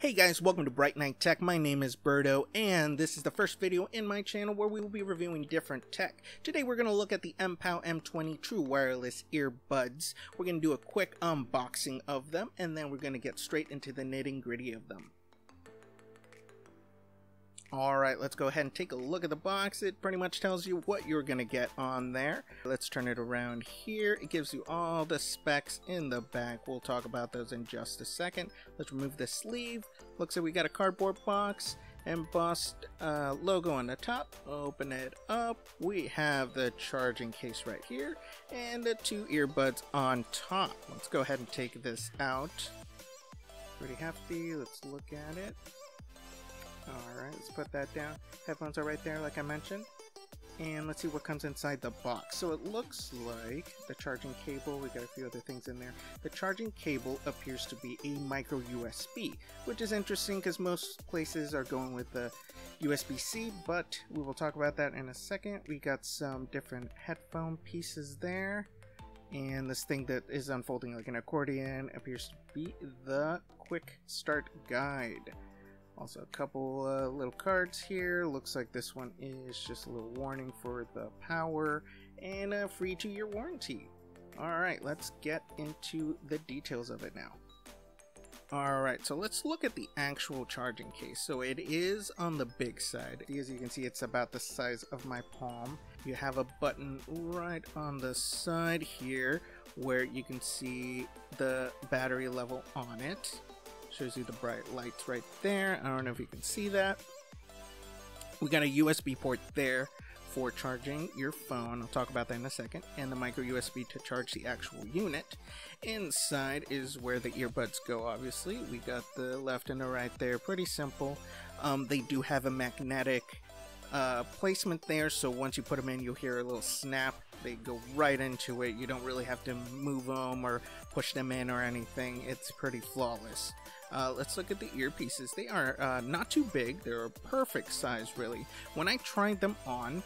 Hey guys, welcome to Bright Night Tech. My name is Berto, and this is the first video in my channel where we will be reviewing different tech. Today we're going to look at the MPOW M20 True Wireless Earbuds. We're going to do a quick unboxing of them, and then we're going to get straight into the nitty-gritty of them. Alright, let's go ahead and take a look at the box. It pretty much tells you what you're going to get on there. Let's turn it around here. It gives you all the specs in the back. We'll talk about those in just a second. Let's remove the sleeve. Looks like we got a cardboard box, embossed logo on the top. Open it up. We have the charging case right here and the two earbuds on top. Let's go ahead and take this out. Pretty hefty. Let's look at it. Alright, let's put that down. Headphones are right there like I mentioned. And let's see what comes inside the box. So it looks like the charging cable, we got a few other things in there. The charging cable appears to be a micro USB, which is interesting because most places are going with the USB-C, but we will talk about that in a second. We got some different headphone pieces there. And this thing that is unfolding like an accordion appears to be the quick start guide. Also a couple little cards here. Looks like this one is just a little warning for the power and a free 2-year warranty. Alright, let's get into the details of it now. Alright, so let's look at the actual charging case. So it is on the big side. As you can see, it's about the size of my palm. You have a button right on the side here where you can see the battery level on it. Shows you the bright lights right there. I don't know if you can see that. We got a USB port there for charging your phone. I'll talk about that in a second. And the micro USB to charge the actual unit. Inside is where the earbuds go, obviously. We got the left and the right there. Pretty simple. They do have a magnetic placement there, so once you put them in, you'll hear a little snap. They go right into it. You don't really have to move them or push them in or anything. It's pretty flawless. Let's look at the earpieces. They are not too big. They're a perfect size, really. When I tried them on,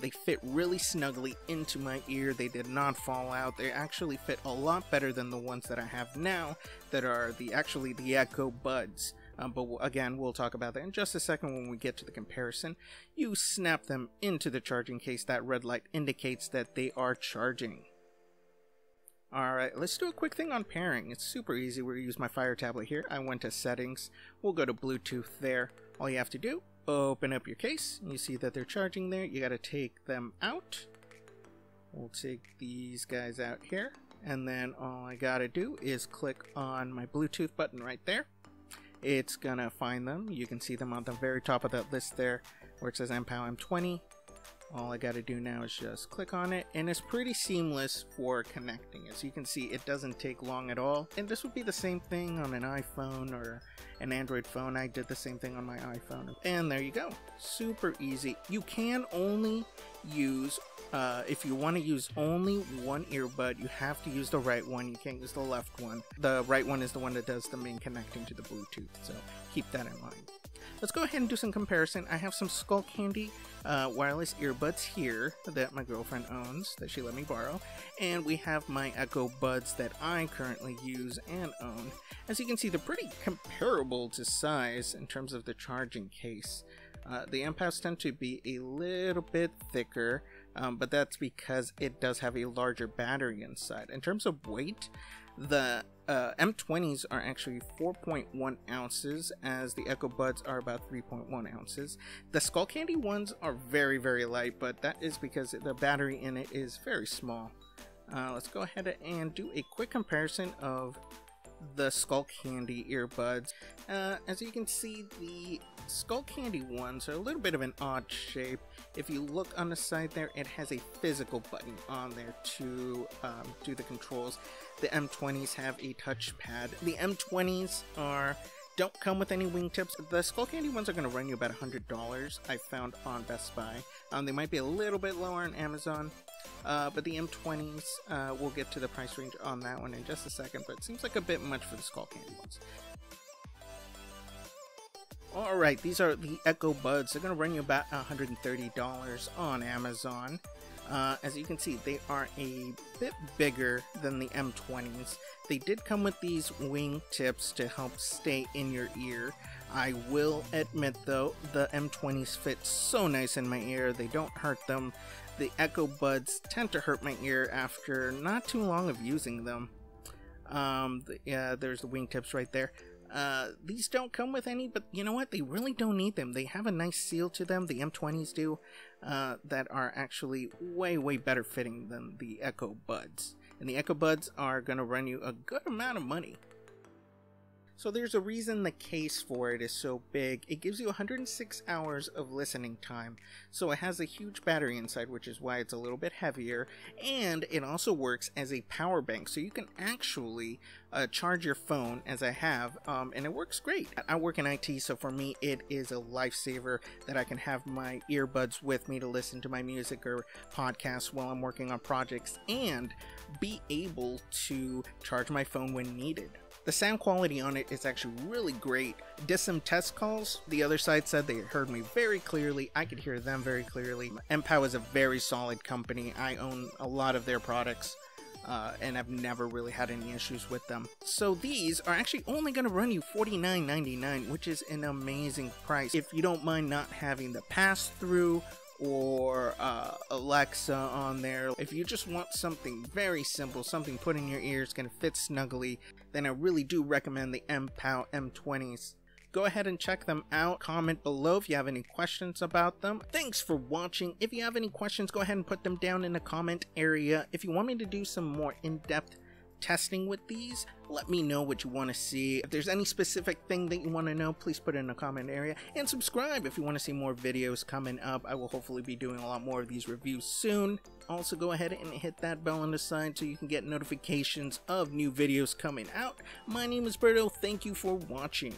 they fit really snugly into my ear. They did not fall out. They actually fit a lot better than the ones that I have now that are actually the Earbuds. But again, we'll talk about that in just a second when we get to the comparison. You snap them into the charging case. That red light indicates that they are charging. Alright, let's do a quick thing on pairing. It's super easy. We'll use my Fire tablet here. I went to settings. We'll go to Bluetooth there. All you have to do, open up your case. You see that they're charging there. You got to take them out. We'll take these guys out here. And then all I got to do is click on my Bluetooth button right there. It's gonna find them. You can see them on the very top of that list there where it says MPOW M20. All I gotta do now is just click on it, and it's pretty seamless for connecting. As you can see, it doesn't take long at all. And this would be the same thing on an iPhone or an Android phone. I did the same thing on my iPhone. And there you go. Super easy. You can only use, if you want to use only one earbud, you have to use the right one. You can't use the left one. The right one is the one that does the main connecting to the Bluetooth, so keep that in mind. Let's go ahead and do some comparison. I have some Skull Candy wireless earbuds here that my girlfriend owns, that she let me borrow. And we have my Earbuds that I currently use and own. As you can see, they're pretty comparable to size in terms of the charging case. The MPOWs tend to be a little bit thicker, but that's because it does have a larger battery inside. In terms of weight, the M20s are actually 4.1 ounces, as the Earbuds are about 3.1 ounces. The Skull Candy ones are very, very light, but that is because the battery in it is very small. Let's go ahead and do a quick comparison of the Skull Candy earbuds. As you can see, the Skull Candy ones are a little bit of an odd shape. If you look on the side there, it has a physical button on there to do the controls. The M20s have a touchpad. The M20s don't come with any wingtips. The Skull Candy ones are going to run you about $100, I found on Best Buy. They might be a little bit lower on Amazon. But the M20s, we'll get to the price range on that one in just a second, but it seems like a bit much for the Skull Candy ones. Alright, these are the Earbuds. They're going to run you about $130 on Amazon. As you can see, they are a bit bigger than the M20s. They did come with these wing tips to help stay in your ear. I will admit though, the M20s fit so nice in my ear, they don't hurt them. The Echo Buds tend to hurt my ear after not too long of using them. Yeah, there's the wingtips right there. These don't come with any, but you know what? They really don't need them. They have a nice seal to them, the M20s do, that are actually way better fitting than the Echo Buds. And the Echo Buds are going to run you a good amount of money. So there's a reason the case for it is so big. It gives you 106 hours of listening time. So it has a huge battery inside, which is why it's a little bit heavier. And it also works as a power bank. So you can actually charge your phone, as I have, and it works great. I work in IT, so for me it is a lifesaver that I can have my earbuds with me to listen to my music or podcasts while I'm working on projects and be able to charge my phone when needed. The sound quality on it is actually really great. Did some test calls. The other side said they heard me very clearly. I could hear them very clearly. MPOW is a very solid company. I own a lot of their products, and I've never really had any issues with them. So these are actually only going to run you $49.99, which is an amazing price. If you don't mind not having the pass-through or Alexa on there. If you just want something very simple, something put in your ears, gonna fit snugly, then I really do recommend the MPOW M20s. Go ahead and check them out. Comment below if you have any questions about them. Thanks for watching. If you have any questions, go ahead and put them down in the comment area. If you want me to do some more in-depth testing with these, let me know what you want to see. If there's any specific thing that you want to know, please put it in the comment area, and subscribe if you want to see more videos coming up. I will hopefully be doing a lot more of these reviews soon. Also, go ahead and hit that bell on the side so you can get notifications of new videos coming out. My name is Berto. Thank you for watching.